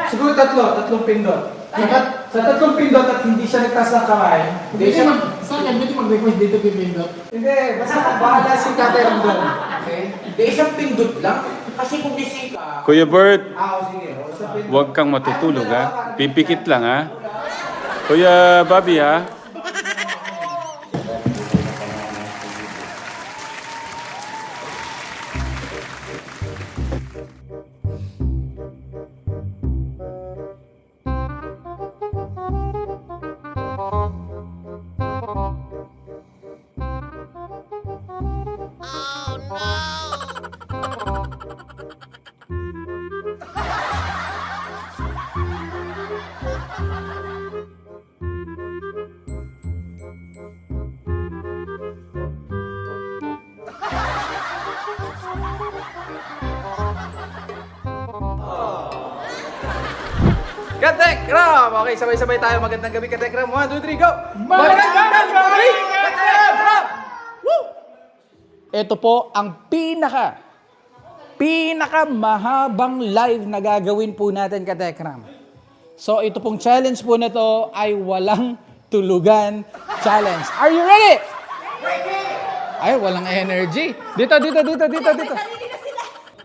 Siguro tatlong pindot. Sa tatlong pindot at hindi siya nagtaas ng kamay, hindi siya Sa akin, dito mag-request dito pipindot. Hindi, basta bahala si Katerang doon. Okay? Hindi, isang pindot lang. Kasi kung busy ka. Kuya Bert, Sige. O, sa pindot. huwag kang matutulog ha. Pipikit lang ha. Kuya Bobby ha. Katekram! Okay, sabay-sabay tayo. Magandang gabi, Katekram. 1, 2, 3, go! Magandang gabi, Katekram! Ito po ang pinakamahabang live na gagawin po natin, Katekram. So ito pong challenge po na to ay walang tulugan challenge. Are you ready? Ready! Ay, walang energy. Dito.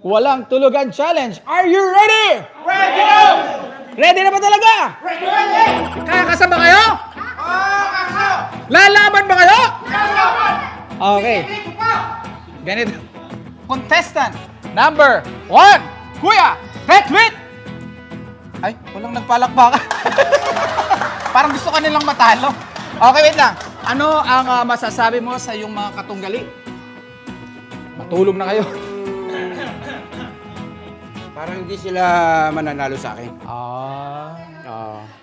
Walang tulugan challenge. Are you ready? Ready! Ready na ba talaga? Ready! Kakasa ba kayo? Lalaban ba kayo? Okay. Ganito. Contestant number 1, Kuya, retweet! Ay, walang nagpalakpakan. Parang gusto ka nilang matalo. Okay, wait lang. Ano ang masasabi mo sa iyong mga katunggali? Matulog na kayo. Parang hindi sila mananalo sa akin.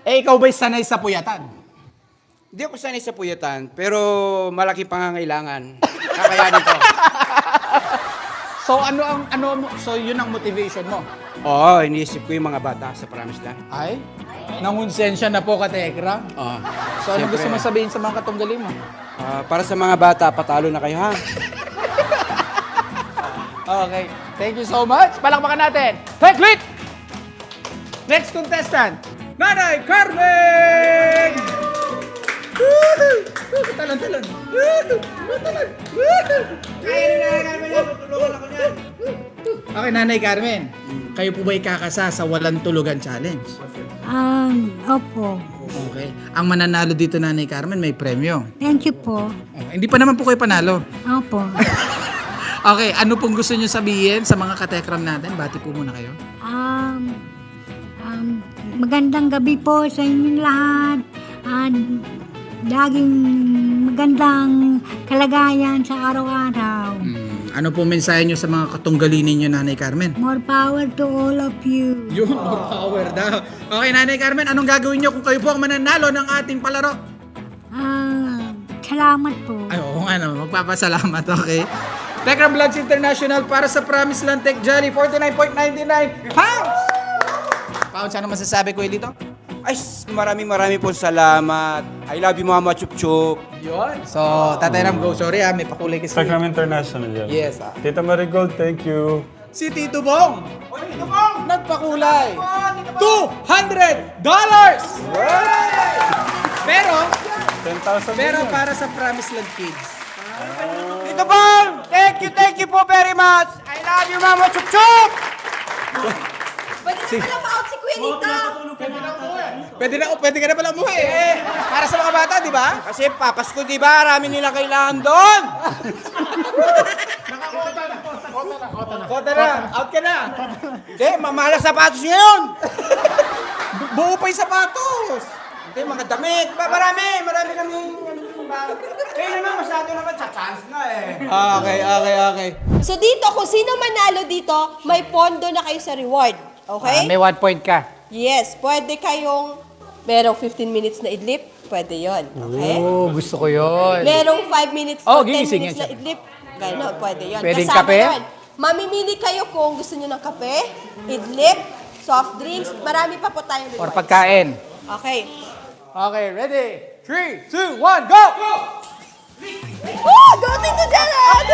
Eh, ikaw ba'y sanay sa puyatan? Hindi ako sanay sa puyatan, pero malaki pangangailangan. Kakayanin ko. So yun ang motivation mo? Oo, iniisip ko yung mga bata sa Promised Land. Ay, nangonsensya na po, Katekra. Oo. So ano Siyempre. gusto mo sabihin sa mga katunggali mo? Para sa mga bata, patalo na kayo, ha? Okay, thank you so much. Palakpakan natin. Retweet! Next contestant, Nanay Carmen! Talon. Kaya ni Nanay Carmen yan, tutulungan ako niyan. Okay, Nanay Carmen. Kayo po ba'y kakasa sa walang tulugan challenge? Opo. Okay. Ang mananalo dito, Nanay Carmen, may premyo. Thank you po. Okay. Hindi pa naman po kayo panalo. Opo. Okay, ano pong gusto nyo sabihin sa mga katekram natin? Bati po muna kayo. Magandang gabi po sa inyong lahat. Laging magandang kalagayan sa araw-araw. Ano po mensahe nyo sa mga katunggali ninyo, Nanay Carmen? More power to all of you. Yun, more power daw. Okay, Nanay Carmen, anong gagawin nyo kung kayo po ang mananalo ng ating palaro? Salamat po. Ay, oo nga no, magpapasalamat, okay? Tekram Vlogs International para sa Promised Land Tech Jolly, 49.99 pounds! Pounds, ano masasabi ko dito? Ay, maraming po salamat. I love you, Mama Chup Chup. Yun. So, Tatay Ram, go. Sorry may pakulay kasi. Instagram International yan. Yes. Tita Marigold, thank you. Si Tito Bong! Tito Bong! Nagpakulay! $200! Pero 10,000 pero yan. para sa Promised Land Kids. Tito Bong! Thank you po very much. I love you, Mama Chup Chup. Pwede na pala pa-out si Kuya Nita. Pwede ka na pala umuwi eh. Para sa mga bata, di ba? Kasi papasko, di ba? Marami nilang kailangan doon. Kota na. Out ka na. Hindi, mamahal ang sapatos ngayon. Buo pa yung sapatos. Hindi, mga damit. Marami kami. Kayo naman, masyado naman chance na eh. Okay. So dito, kung sino manalo dito, may pondo na kayo sa reward. Okay? May 1 point ka. Yes, pwede kayong merong 15 minutes na idlip. Pwede yon, okay? Oh, gusto ko yun. Merong 5 minutes Oh, o 10 gigising minutes yan na idlip. Gano'n, pwede yun. Pwedeng Kasama kape? yun. Mamimili kayo kung gusto nyo ng kape, idlip, soft drinks, marami pa po tayong Or rewards. pagkain. Okay. Okay, ready? 3, 2, 1, go! Oh, go Tito Jared!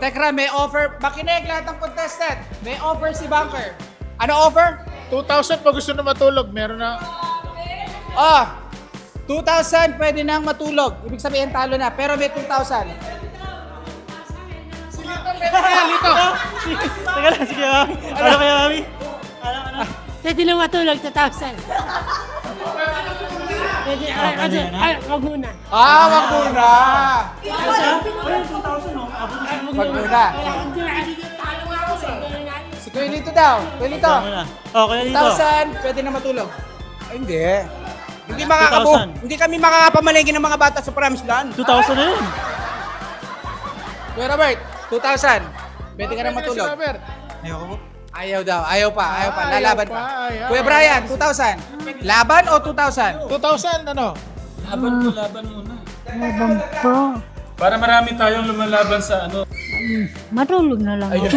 Tekra, may offer. Makinig lahat ng contestant. May offer si Bunker. Ano offer? 2,000 pag gusto na matulog, meron na. 2,000 pwede nang matulog. Ibig sabihin talo na. Pero may 2,000. Lito. Teka lang, sige mami. Ano kaya mami? Ano? Pwede na matulog, 2,000. Pwede, wag muna. Wag muna. Wag muna. Si Kuya Lito daw. Kuya Lito. Okay, dito. 2,000 pwede na matulog. Ay, hindi. Hindi makakabu. 2,000. Hindi kami makakapamalengke ng mga bata sa Promised Land. 2,000 na yun. Kuya Robert, 2,000. Pwede ka na matulog. Ayoko po. Ayaw daw. Ayaw pa. Lalaban pa. ayaw. Kuya Brian, 2,000. Laban o 2,000? 2,000 ano? Laban muna. Labang po. Para marami tayong lumalaban sa ano. Matulog na lang ako.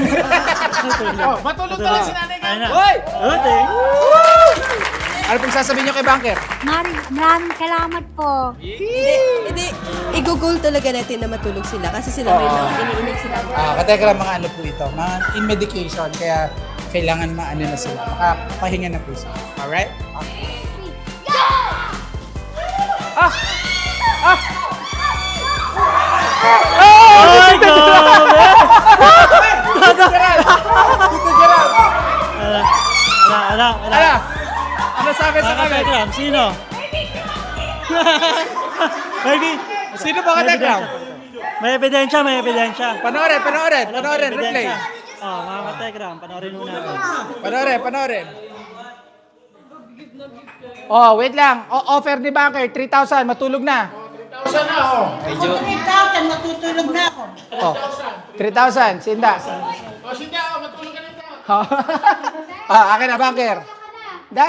Matulog na lang si nanay ka. Ayun na. Hoy! Okay. Ano pong sasabihin nyo kay Bunker? Maraming salamat po. Hindi. I-google talaga natin na matulog sila kasi sila may mga iniinig sila. Katekra, mga ano po ito, mga in medication, kaya kailangan maano na sila, makapahinga na po sila. Alright? Okay. Ay, grabe! Tito Gerald! Wala. Ano sabi sa Mga kami? Telegram, sino? Maybe. Sino ba Katekra? May ebidensya. Panoorin, replay. Mga Telegram, panoorin muna. Panoorin. Wait lang. Offer ni Bunker, 3,000, matulog na. 3,000 na ako. 3,000, matutulog na ako. 3,000, Sinda. O, sige ako, matulog ka na ito. Akin na, Bunker. Da.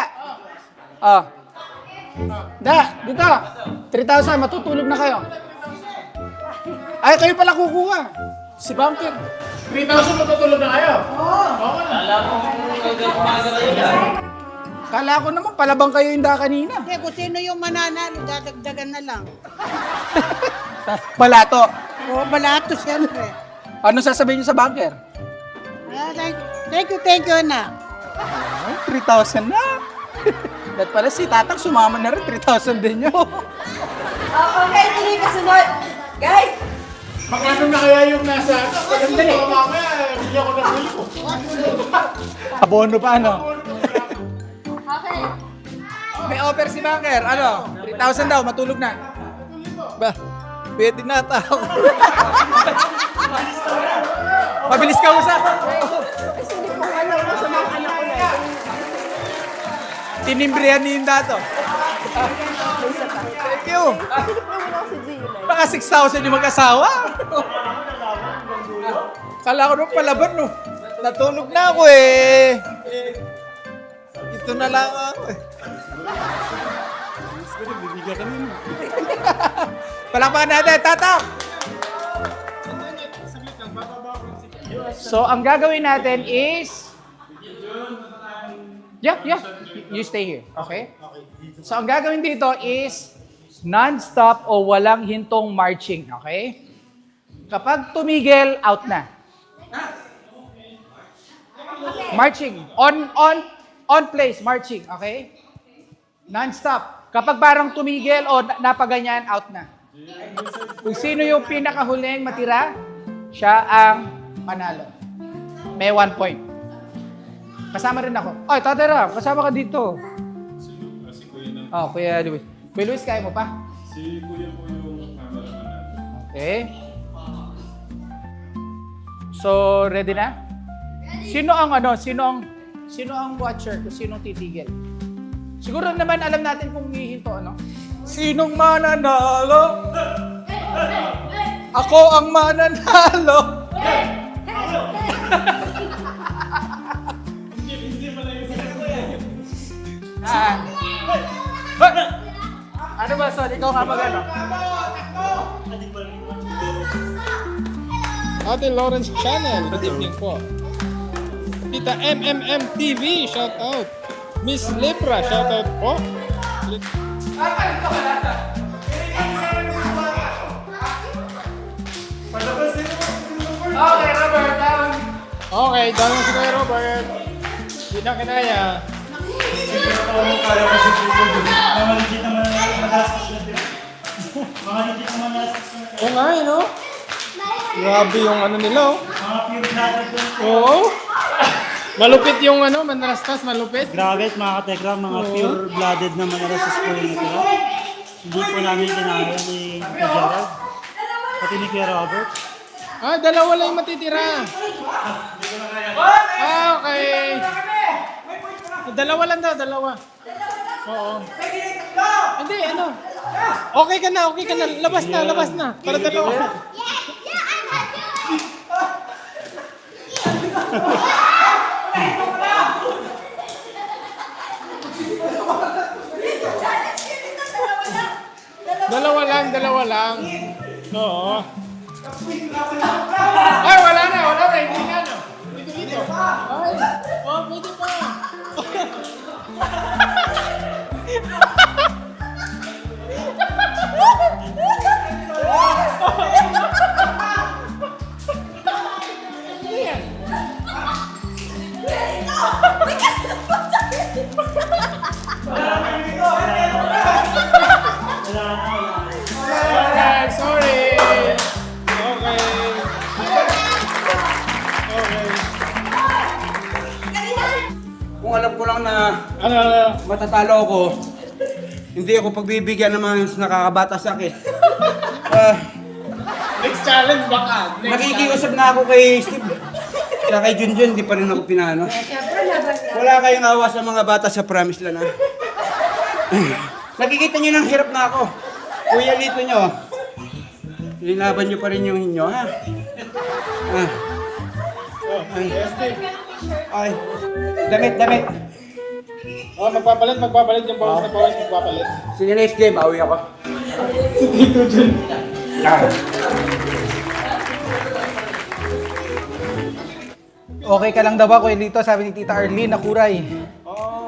Dito. 3,000, matutulog na kayo. Ay, kayo pala kukuha. Si Bunker. 3,000 matutulog na kayo. Kala ko naman, palabang kayo yung kanina. Kaya kung sino yung mananalo, dadagdagan na lang. Balato. O, balato siyempre. Ano sasabihin niyo sa Bunker? Thank you na. 3,000 na. Dahil pala si Tatang sumama na rin, 3,000 din nyo. Okay, tuloy kasunod. Guys, Magkano na kaya yung nasa ano? Pag hindi ko mamaya, hindi ako nabili ko. Abono pa, ano? okay. May offer si Bunker. Ano? 3,000 daw, matulog na. Ba, pwede na tao. Mabilis ka usap. Kasi hindi ko alam mo sa mga anak ko na. Tinimbrihan ni Hinda to. Thank you. Silip na muna ako si Gio na. Baka 6,000 yung mag-asawa. Kala ko nung palaban, no? Natulog na ako eh. Ito na lang ako eh. Palakpakan natin, Tatak! So, ang gagawin natin is... Yeah. You stay here, okay? So, ang gagawin dito is non-stop o walang hintong marching, okay? Kapag tumigil, out na. Marching. On place, marching, okay? Non-stop. Kapag parang tumigil o napaganyan, out na. Kung sino yung pinakahuling matira, siya ang manalo. May 1 point. Kasama rin ako. Ay, Tatay Ram, kasama ka dito. Si Kuya na. Kuya Luis. Kuya Luis, kaya mo pa? Si Kuya po yung cameraman natin. Okay. So, ready na? Sino ang watcher? Kung sino ang titigil? Siguro naman alam natin kung hihinto, ano? Sinong mananalo? Ako ang mananalo. Ano ba, Son? Ikaw nga mag-ano? Ate Lawrence Channel, good evening po. Tita MMM TV, shout out. Miss Libra, shout out po. Okay, Okay, doon si Kuya Robert. Hindi na kinaya. Oo nga, eh, no? Grabe yung ano nila, oh. Oo. Malupit yung ano, manarastas, malupit. Grabe, mga katekram, mga pure-blooded na manarasas po yung natira. Hindi po namin kinaya ni Gerald. Pati ni Kuya Robert. Ah, dalawa lang yung matitira. Ah, okay. Dalawa lang daw, dalawa. Oo. Hindi, ano. Okay ka na, okay ka na. Labas na, labas na. Para dalawa. Dalawa lang, dalawa lang. Oo. Ay, wala na. Hindi na, no. Dito. Ay, oh, pwede pa. Okay, sorry. Okay. Kung alam ko lang na Ano? matatalo ako, hindi ako pagbibigyan ng mga nakakabata sa akin. Next challenge baka. Nakikiusap na ako kay Steve. Kaya kay Junjun, di pa rin ako pinano. Wala kayong awa sa mga bata sa promise lang, ha? Nakikita nyo ng hirap na ako. Kuya Lito nyo. Linaban nyo pa rin yung inyo, ha? Ay. Damit. Oh, magpapalit yung bawang na bawang magpapalit. Sige, next game, awi ako. Dito dyan. Okay ka lang daw ba, Kuya Lito? Sabi ni Tita Arlene na kuray.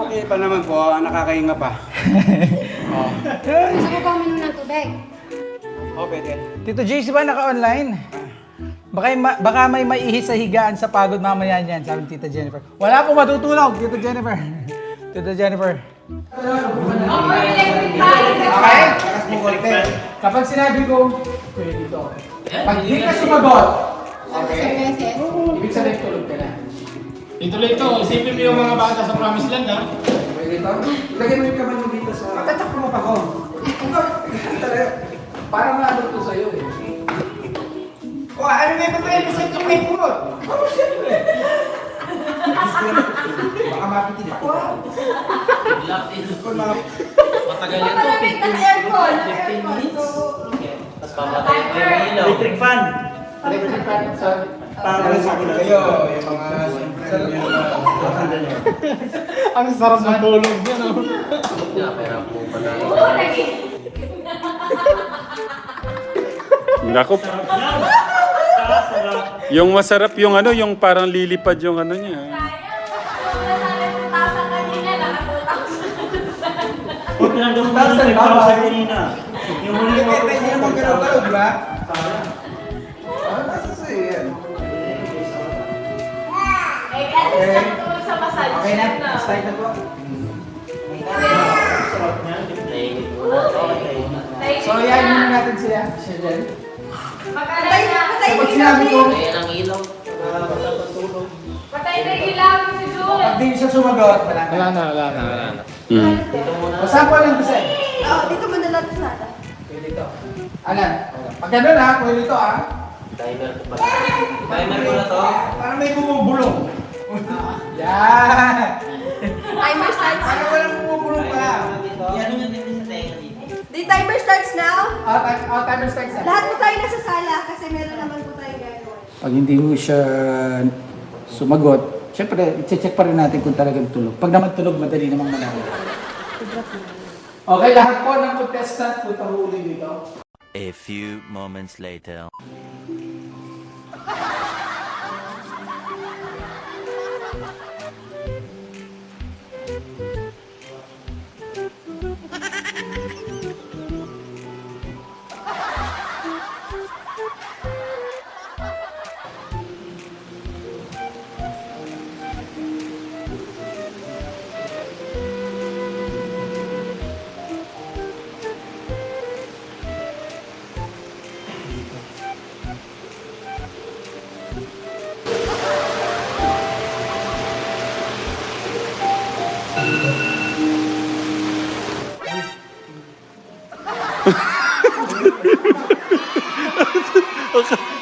Okay pa naman po, nakakahinga pa. Gusto ko bang minum ng tubig? Pwede. Tito JC ba naka-online? Baka may maihis sa higaan sa pagod mamaya niyan, sabi ni Tita Jennifer. Wala pong matutulog, Tita Jennifer. Tita Jennifer. Okay? Kapag sinabi ko, Kuya Lito, pag di ka sumagot, okay? Ibig sabihin tulog ka na. Ito, isipin mo yung mga bata sa promised land, ha? Kuya Lito, lagyan mo yung kamay mo dito sa... Patatak mo pa ko. Parang naabot ko sa'yo eh. Ano may patayin sa ito may pulot? Baka mapitin ako. Malamig na aircon. Electric fan. Electric fan, sorry. Para sa akin kayo, yung mga... Ang sarap ng tulog niya, no? Nako. Yung masarap yung ano, yung parang lilipad yung ano niya. Huwag lang daw muna sa nagpapasal kanina. Yung huli mo. Pwede nyo mag-galaw-galaw, di ba? Okay na, start na po. So, yan muna natin siya. Patay na Kapag sinabi ko, Patay na ilaw si Jun. pag di siya sumagot, wala na. Wala na. Masama lang kasi. Oo, dito mo nalatas nata. Kuya Lito. Alan, pag gano'n ha, Kuya Lito ha. Parang may bumubulong. Yan! Timer starts. Parang walang bumubulong pala. The timer starts now. Timer starts na. Lahat po tayo nasa sala kasi meron naman po tayo gano'n. Pag hindi mo siya sumagot, syempre, i-check pa rin natin kung talagang tulog. Pag naman tulog, madali namang malaman. Okay, lahat po ng contestant, punta mo ulit dito. A few moments later.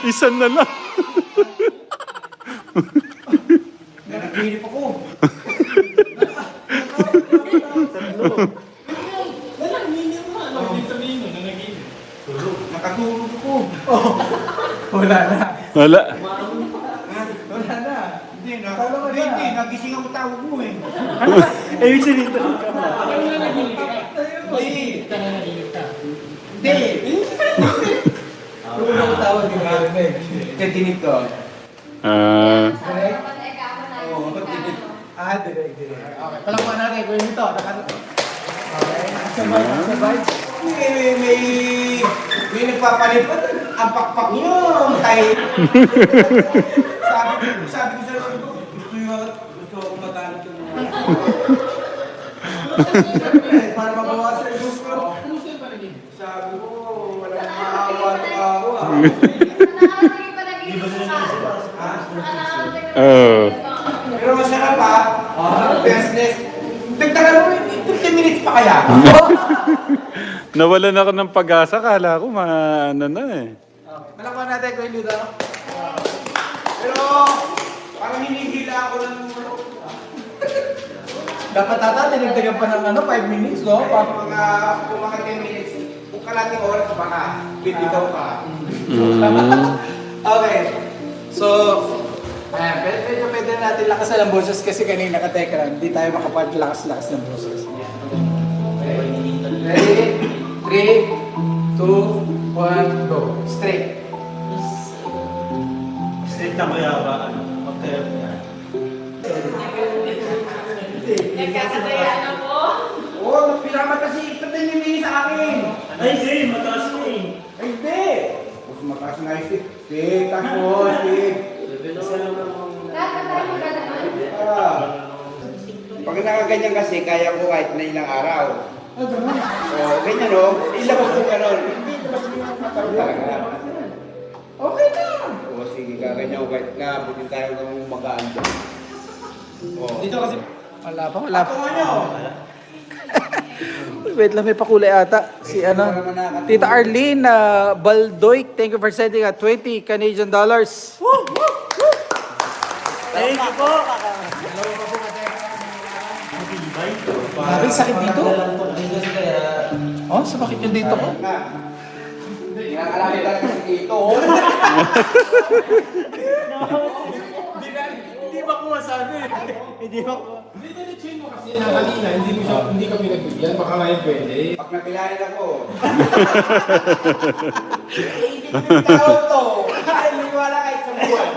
Isa na lang. Nanaginip ako. Nanaginip mo. Ano yung sabihin mo? Nanaginip. Nakatulog ako. Wala na. Wala. Wala na. Hindi, hindi. Nagising ako tawag mo eh. Ibig sabihin ito. Ano nanaginip ka? Hindi. Ka nanaginip ka. Hindi. Tulog ako tawag yung marinig. Titinip ko. Direct? Oo, titinip. Direct. Okay, palakpan natin. Kuya nito. Okay, sabay. May nagpapalipat. Ang pakpak niyo. Kahit. Sabi ko sa loob ko, gusto ko matalo ito. Para mabawasan yung gusto. Kumusta yung panaginip? Sabi ko, walang maawa-awa. Pero masarap ha. Business. Dagdagan mo, 15 minutes pa kaya? Nawalan ako ng pag-asa. Kala ko ano na eh. Okay, palakpan natin. Kuya nito. Pero, parang hinihila ako ng Dapat dinagdagan pa ng 5 minutes, no? kung mga 10 minutes. Kung kalating oras baka, bibitaw ka. Okay. So, ayan, pwede natin lakasan ang boses kasi kanina ka-tekra, hindi tayo makapaglakas-lakas ng boses. Ready? 3, 2, 1, go. Straight. Straight na kuya ba? Okay. Oo, pinamat kasi 15 minutes sa akin. Ay, Zay, mataas mo eh. Ay, hindi. Mas mataas na yung stick. Stick, tapos, stick. Pag nakaganyan kasi, kaya ko kahit na ilang araw. Oo, ganyan o. Ilabas ko gano'n. Hindi, labas mo yung mataw talaga. Okay na. Oo, sige, kaganyan ko kahit na butin tayo ng magaan doon. Oo. Dito kasi Wala pa. Ako ano? Wait lang, may pakulay ata. Si Tita Arlene Baldoy, thank you for sending a 20 Canadian dollars. Thank you po. Maraming sakit dito. Oh, sumakit yung dito ko. Nakakalaki talaga si Tito. Hindi ba kuha sabi? Hindi po. Diretsuhin mo kasi na kanina, hindi ka pinagbigyan, baka ngayon pwede. Pag napilanin ako. Hindi ko tao to. Ay, maniwala kahit sa buwan.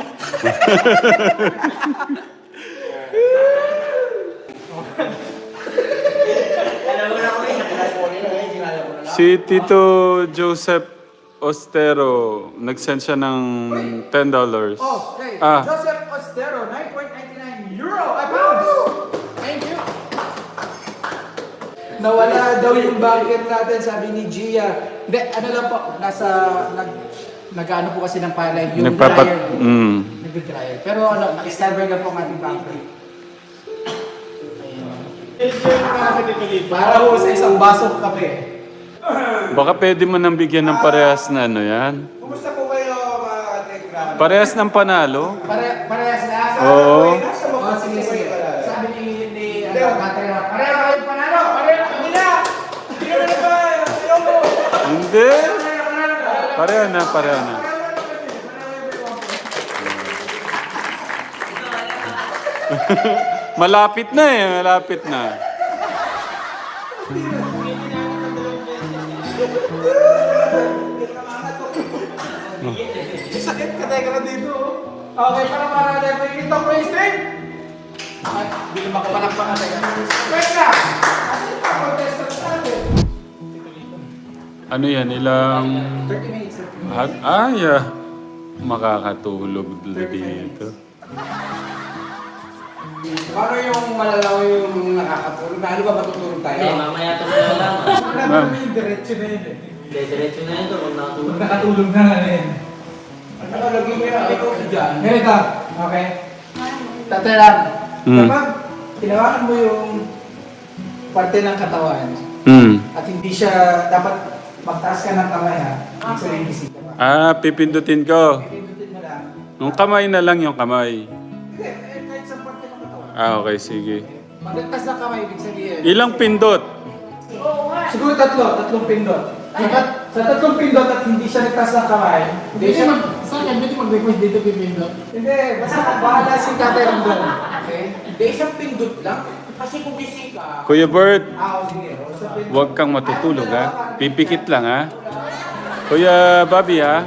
Si Tito Joseph Ostero, nag-send siya ng $10. Okay. Ah. Joseph Ostero, 9.99 euro. Pounds. Thank you. Nawala daw yung bucket natin, sabi ni Gia. Hindi, ano lang po, nag-ano po kasi ng palay, yung dryer. Nag-dryer. Pero nag-standby lang po ang ating bucket. Diretsuhin mo kasi dito dito. Para po sa isang basong kape. Baka pwede mo nang bigyan ng parehas na ano yan. Kumusta po kayo mga katekram? Parehas ng panalo. Parehas na. Oo. Nasa Oh, mga sige, sige. Sabi ni Leo. pareho kayo panalo. Pareho. Hindi na! Hindi na ba? Ayaw mo! Hindi. Pareho na, pareho na. Malapit na eh, malapit na. Sakit ka tayo dito. Okay, para tayo po yung itong wasting. Ay, hindi naman kapalakpak ka tayo. Wait na! Kasi pa-contestant natin. Ano yan, ilang... 30 minutes. Yeah. Makakatulog dito. Paano yung malalaw yung nakakatulog? Ano ba matutulog tayo? Mamaya ito na lang. Wala na yung diretso na yun eh. Diretso na ito kung nakatulog. Kung nakatulog na nga rin. Nakalagay mo yung ikaw sa dyan. Ganito, okay? Tatay lang. Mm. Kapag tinawakan mo yung parte ng katawan at hindi siya dapat magtaas ka ng kamay ha. Ibig sabihin bisita ka. Ah, pipindutin ko. Pindutin mo lang. Yung kamay na lang yung kamay. Hindi, kahit sa parte ng katawan. Ah, okay, sige. Magtaas ng kamay, ibig sabihin. Ilang pindot? Siguro tatlong pindot. Sa tatlong pindot at hindi siya nagtaas ng kamay, hindi siya Sa akin, pwede mag-request dito pipindot. Hindi, basta bahala si Tatay Randon. Okay? Hindi, isang pindot lang. Kasi kung busy ka... Kuya Bert, Sige. O, sa pindot. huwag kang matutulog ha. Pipikit lang ha. Kuya Bobby ha.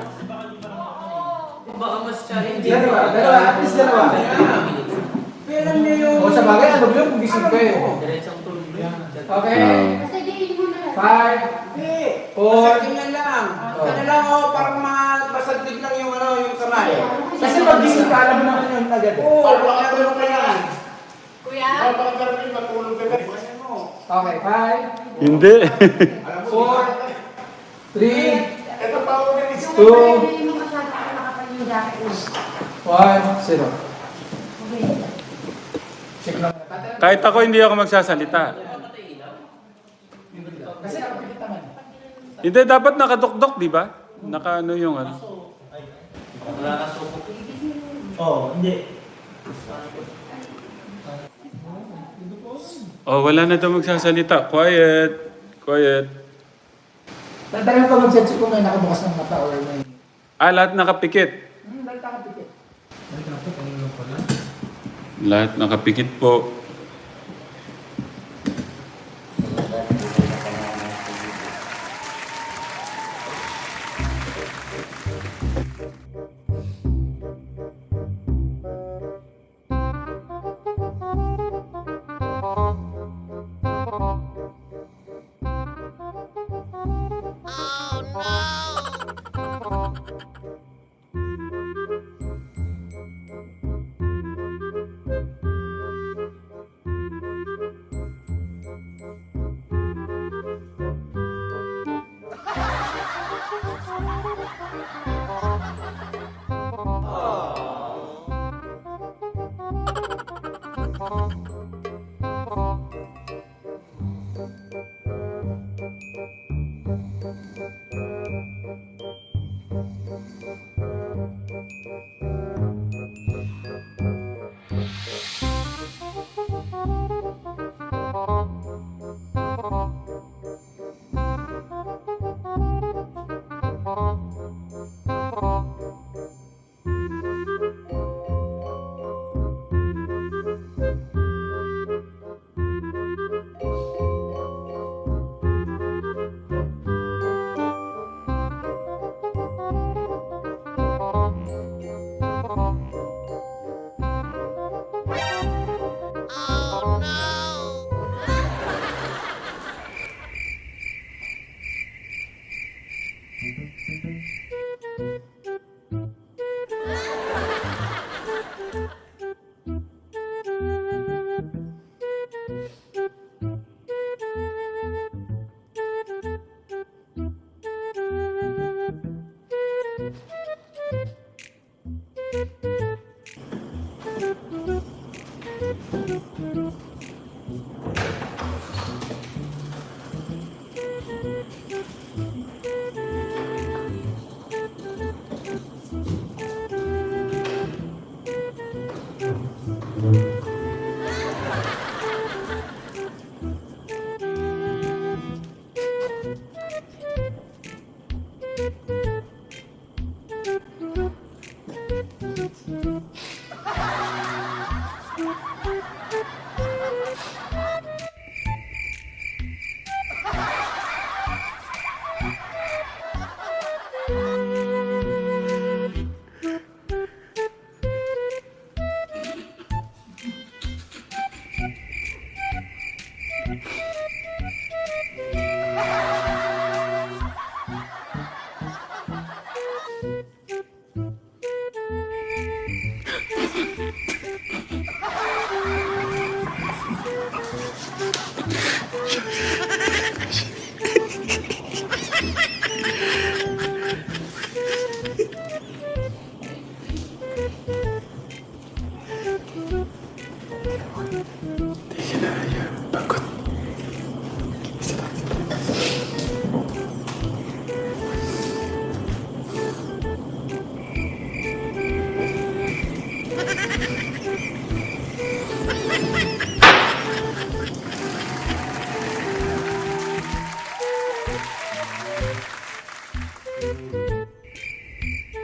Baka mas challenging. Dalawa, at least dalawa. Alam niyo yung... O sa bagay, ano ba yun kung gising ka eh? Diretsong tulog yan. Okay. Kasi diin mo na lang. 5, Hindi. 4, Basagin na lang. Ano lang ako, parang basagin lang yung yung kamay. kasi pag gising ka, alam mo naman yun agad. Oo, makatulog ka yan. Kuya? Okay, 5, Hindi. 4, 3, Ito pa ako na 2, Hindi mo masyado ako nakapal yung jacket mo. 1, 0. Okay. Check lang. Kahit ako hindi ako magsasalita. Kasi nakapikit naman. Hindi, dapat nakadukdok, di ba? Naka ano yung ano. Wala ka suko. Oo, hindi. Oh, wala na daw magsasalita. Quiet. Quiet. Tatagal ko mag-sense kung may nakabukas ng mata or may... Ah, lahat nakapikit. Dahil nakapikit. Lahat nakapikit po.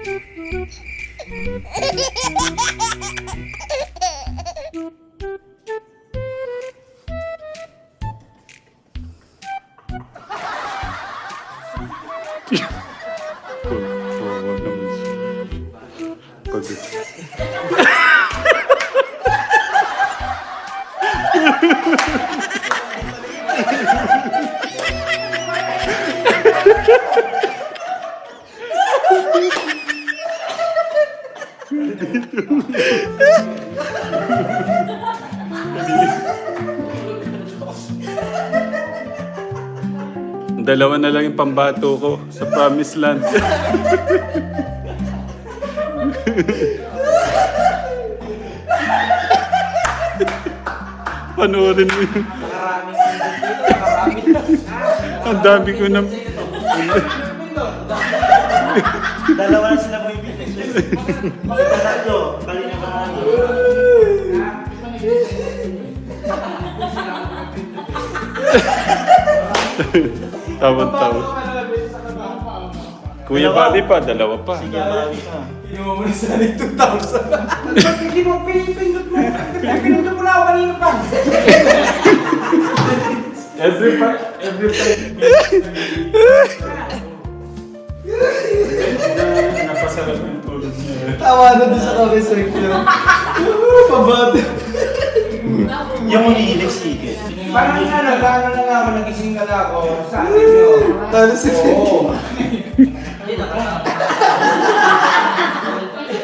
Oo naman siya. Pagod. Dalawa na lang yung pambato ko sa Promised Land. Panoorin mo yun. Ang dami ko na... Dalawa na sila may bitin. Tatlo, bali na ba? Tawad-tawad. Kuya Bali pa, dalawa pa. Sige, bali ka. Hindi mo pinipindot mo. Pinindot mo na ako kanina pa. Every time. Napasarap yung tulog niya. Tawa na doon sa comment section. Pabati. Yung unihilig sige. Parang ano na nga ako, nagising ka na ako. Sa akin yun. Talo si Oo.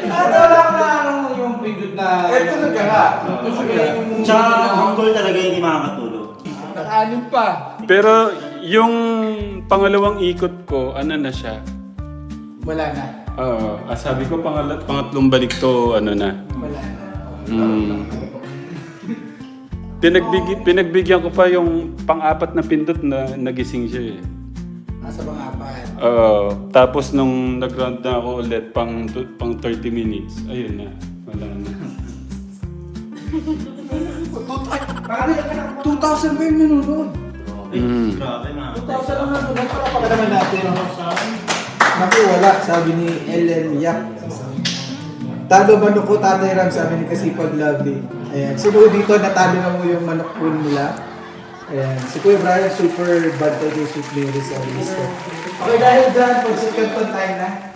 Wala ko na ano yung pindot na... Ito na ka. Tsaka ang goal talaga hindi makakatulog. Nakanin pa. Pero yung pangalawang ikot ko, ano na siya? Wala na. Oo. Sabi ko pangatlong balik to, ano na. Wala na. Pinagbigyan ko pa yung pang-apat na pindot na nagising siya eh. Nasa pangapan. Oo. Tapos nung nag-round na ako ulit pang 30 minutes, ayun na. Wala na. 2,000 ba yung nanonood? Grabe na. 2,000 lang nanonood. Para naman natin. Naku, wala. Sabi ni Ellen Yak. Talo manok ko, Tatay Ram, sabi ni Kasipag Lovely. Ayan. Sino dito, natalo na mo yung manok po nila. Ayan. Si Kuya Brian, super bad tayo kay Sweet Mary sa list ko. Okay, dahil dyan, pag-second tayo na.